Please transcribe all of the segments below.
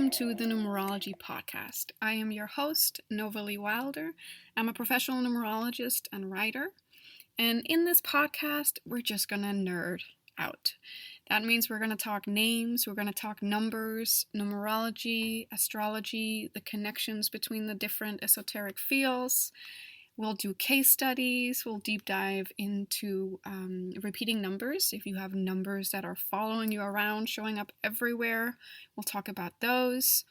welcome to the Numerology Podcast. I am your host, Novalee Wilder. I'm a professional numerologist and writer, and in this podcast, we're just gonna nerd out. That means we're gonna talk names, we're gonna talk numbers, numerology, astrology, the connections between the different esoteric fields. We'll do case studies, we'll deep dive into repeating numbers. If you have numbers that are following you around, showing up everywhere, we'll talk about those.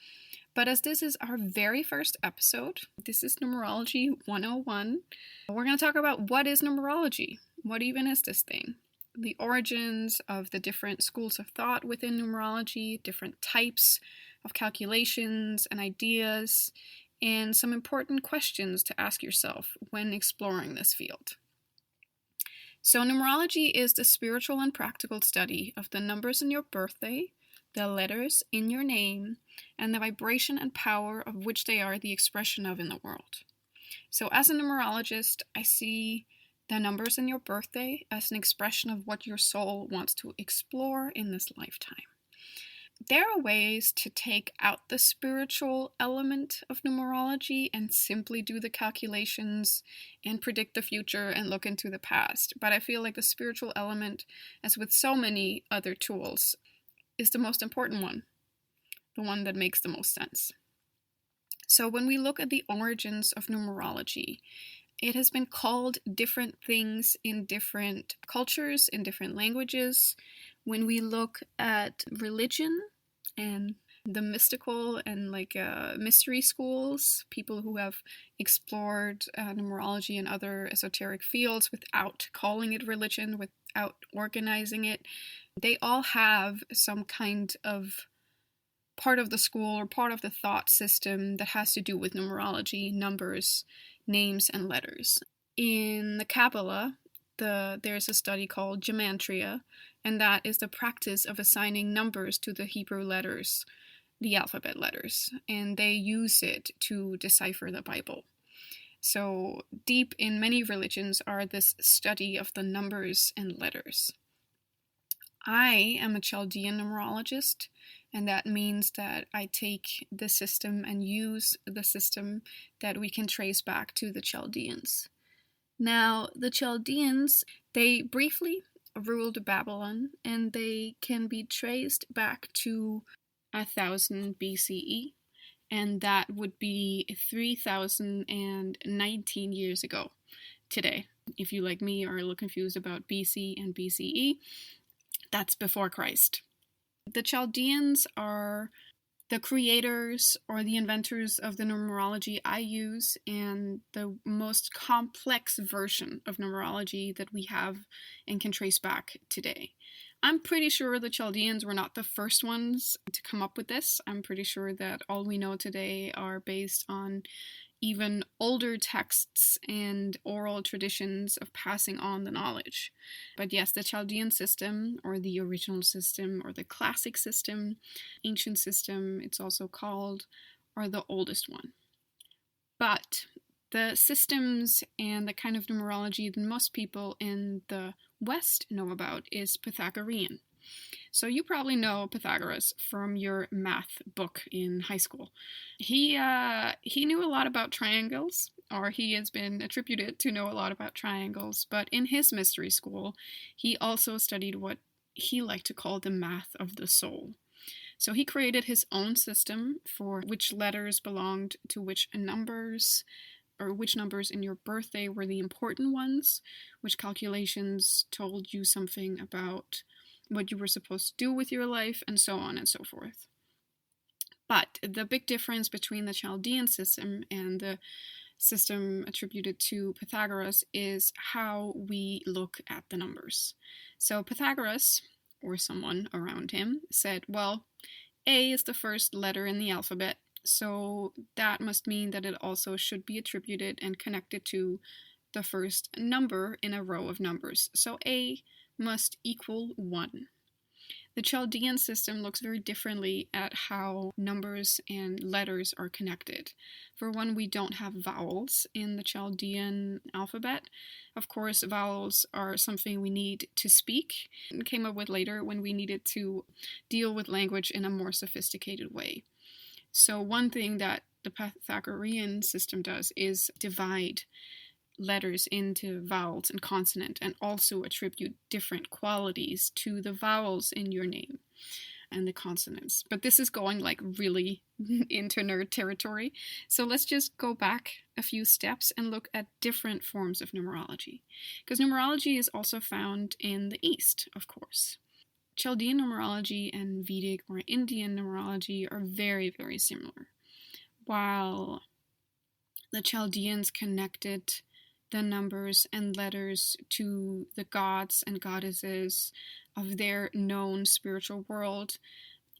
But as this is our very first episode, this is Numerology 101, we're going to talk about what is numerology? What even is this thing? The origins of the different schools of thought within numerology, different types of calculations and ideas, and some important questions to ask yourself when exploring this field. So numerology is the spiritual and practical study of the numbers in your birthday, the letters in your name, and the vibration and power of which they are the expression of in the world. So as a numerologist, I see the numbers in your birthday as an expression of what your soul wants to explore in this lifetime. There are ways to take out the spiritual element of numerology and simply do the calculations and predict the future and look into the past. But I feel like the spiritual element, as with so many other tools, is the most important one, the one that makes the most sense. So when we look at the origins of numerology, it has been called different things in different cultures, in different languages. When we look at religion and the mystical and mystery schools, people who have explored numerology and other esoteric fields without calling it religion, without organizing it, they all have some kind of part of the school or part of the thought system that has to do with numerology, numbers, names, and letters. In the Kabbalah, there's a study called gematria, and that is the practice of assigning numbers to the Hebrew letters, the alphabet letters, and they use it to decipher the Bible. So deep in many religions are this study of the numbers and letters. I am a Chaldean numerologist, and that means that I take the system and use the system that we can trace back to the Chaldeans. Now, the Chaldeans, they briefly ruled Babylon, and they can be traced back to 1000 BCE, and that would be 3019 years ago today. If you, like me, are a little confused about BC and BCE, that's before Christ. The Chaldeans are the creators or the inventors of the numerology I use, and the most complex version of numerology that we have and can trace back today. I'm pretty sure the Chaldeans were not the first ones to come up with this. I'm pretty sure that all we know today are based on even older texts and oral traditions of passing on the knowledge. But yes, the Chaldean system, or the original system, or the classic system, ancient system, it's also called, are the oldest one. But the systems and the kind of numerology that most people in the West know about is Pythagorean. So you probably know Pythagoras from your math book in high school. He knew a lot about triangles, or he has been attributed to know a lot about triangles, but in his mystery school, he also studied what he liked to call the math of the soul. So he created his own system for which letters belonged to which numbers, or which numbers in your birthday were the important ones, which calculations told you something about what you were supposed to do with your life, and so on and so forth. But the big difference between the Chaldean system and the system attributed to Pythagoras is how we look at the numbers. So Pythagoras, or someone around him, said, well, A is the first letter in the alphabet, so that must mean that it also should be attributed and connected to the first number in a row of numbers. So A must equal 1. The Chaldean system looks very differently at how numbers and letters are connected. For one, we don't have vowels in the Chaldean alphabet. Of course, vowels are something we need to speak and came up with later when we needed to deal with language in a more sophisticated way. So one thing that the Pythagorean system does is divide letters into vowels and consonant, and also attribute different qualities to the vowels in your name and the consonants. But this is going like really into nerd territory. So let's just go back a few steps and look at different forms of numerology. Because numerology is also found in the East, of course. Chaldean numerology and Vedic or Indian numerology are very, very similar. While the Chaldeans connected the numbers and letters to the gods and goddesses of their known spiritual world,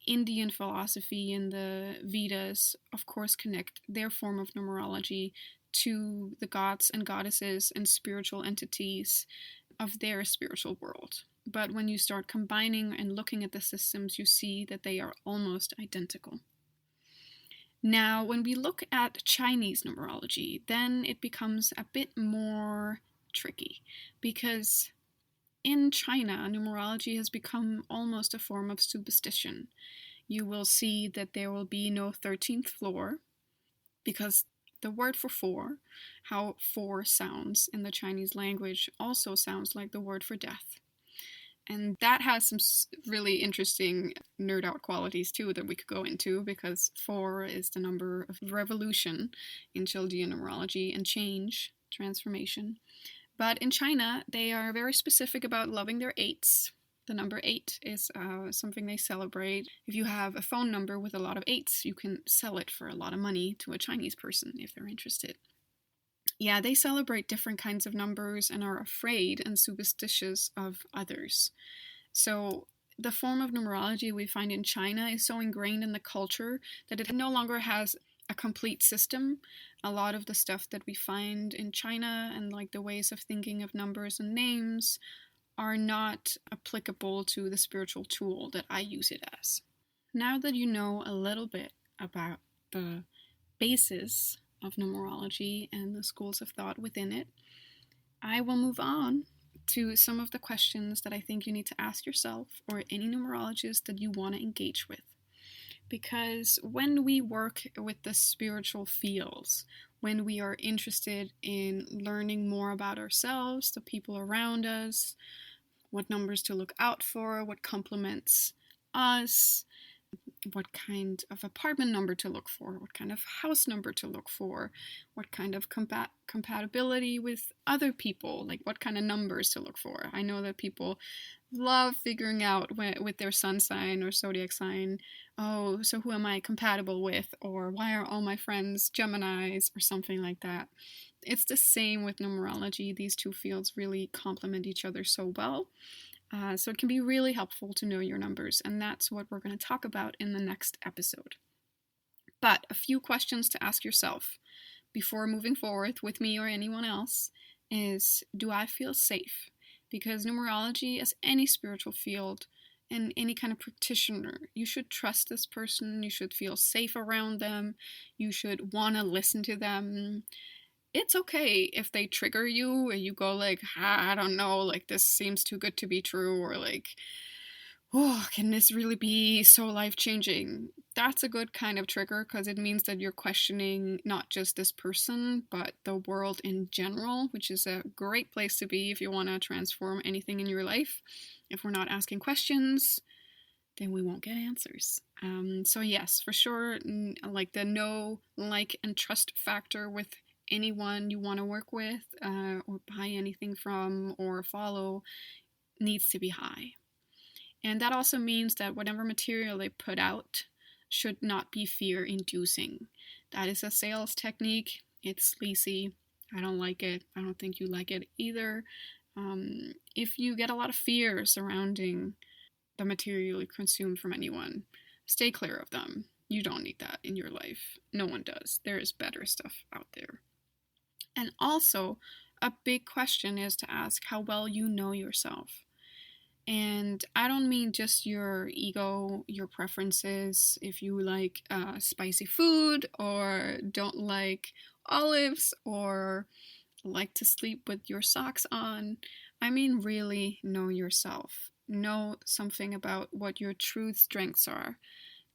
Indian philosophy and the Vedas, of course, connect their form of numerology to the gods and goddesses and spiritual entities of their spiritual world. But when you start combining and looking at the systems, you see that they are almost identical. Now, when we look at Chinese numerology, then it becomes a bit more tricky, because in China, numerology has become almost a form of superstition. You will see that there will be no 13th floor, because the word for four, how four sounds in the Chinese language, also sounds like the word for death. And that has some really interesting nerd out qualities too that we could go into, because 4 is the number of revolution in Chaldean numerology and change, transformation. But in China, they are very specific about loving their 8s. The number 8 is something they celebrate. If you have a phone number with a lot of 8s, you can sell it for a lot of money to a Chinese person if they're interested. Yeah, they celebrate different kinds of numbers and are afraid and superstitious of others. So the form of numerology we find in China is so ingrained in the culture that it no longer has a complete system. A lot of the stuff that we find in China and like the ways of thinking of numbers and names are not applicable to the spiritual tool that I use it as. Now that you know a little bit about the basis of numerology and the schools of thought within it, I will move on to some of the questions that I think you need to ask yourself or any numerologist that you want to engage with. Because when we work with the spiritual fields, when we are interested in learning more about ourselves, the people around us, what numbers to look out for, what complements us, what kind of apartment number to look for, what kind of house number to look for, what kind of compatibility with other people, like what kind of numbers to look for. I know that people love figuring out with their sun sign or zodiac sign, oh, so who am I compatible with, or why are all my friends Geminis, or something like that. It's the same with numerology. These two fields really complement each other so well. So it can be really helpful to know your numbers, and that's what we're going to talk about in the next episode. But a few questions to ask yourself before moving forward with me or anyone else is, do I feel safe? Because numerology, as any spiritual field and any kind of practitioner, you should trust this person, you should feel safe around them, you should want to listen to them. It's okay if they trigger you and you go like, I don't know, like this seems too good to be true, or like, oh, can this really be so life-changing? That's a good kind of trigger, because it means that you're questioning not just this person, but the world in general, which is a great place to be if you want to transform anything in your life. If we're not asking questions, then we won't get answers. So yes, for sure, like the know, like, and trust factor with anyone you want to work with or buy anything from or follow needs to be high. And that also means that whatever material they put out should not be fear-inducing. That is a sales technique. It's sleazy. I don't like it. I don't think you like it either. If you get a lot of fear surrounding the material you consume from anyone, stay clear of them. You don't need that in your life. No one does. There is better stuff out there. And also, a big question is to ask how well you know yourself. And I don't mean just your ego, your preferences, if you like spicy food or don't like olives or like to sleep with your socks on. I mean really know yourself. Know something about what your true strengths are.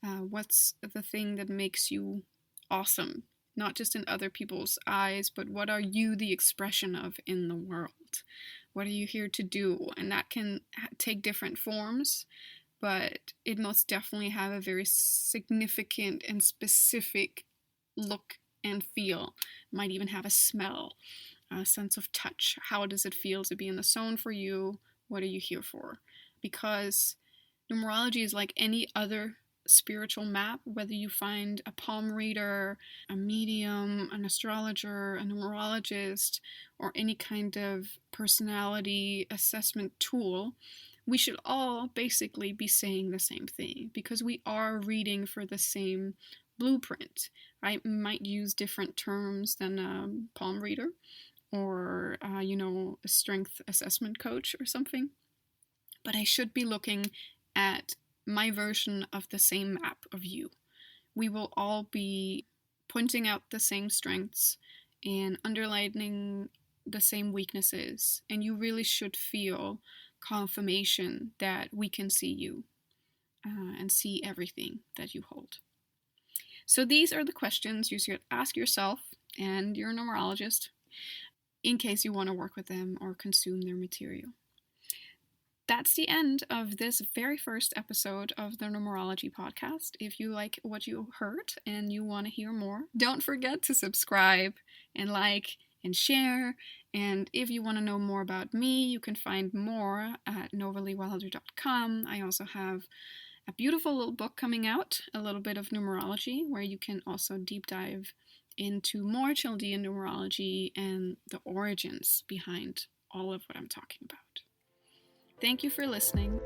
What's the thing that makes you awesome? Not just in other people's eyes, but what are you the expression of in the world? What are you here to do? And that can take different forms, but it most definitely have a very significant and specific look and feel. It might even have a smell, a sense of touch. How does it feel to be in the zone for you? What are you here for? Because numerology is like any other spiritual map, whether you find a palm reader, a medium, an astrologer, a numerologist, or any kind of personality assessment tool, we should all basically be saying the same thing, because we are reading for the same blueprint, right? We might use different terms than a palm reader or, a strength assessment coach or something, but I should be looking at my version of the same map of you. We will all be pointing out the same strengths and underlining the same weaknesses, and you really should feel confirmation that we can see you and see everything that you hold. So these are the questions you should ask yourself and your numerologist in case you want to work with them or consume their material. That's the end of this very first episode of the Numerology Podcast. If you like what you heard and you want to hear more, don't forget to subscribe and like and share. And if you want to know more about me, you can find more at novaleewilder.com. I also have a beautiful little book coming out, A Little Bit of Numerology, where you can also deep dive into more Chaldean numerology and the origins behind all of what I'm talking about. Thank you for listening.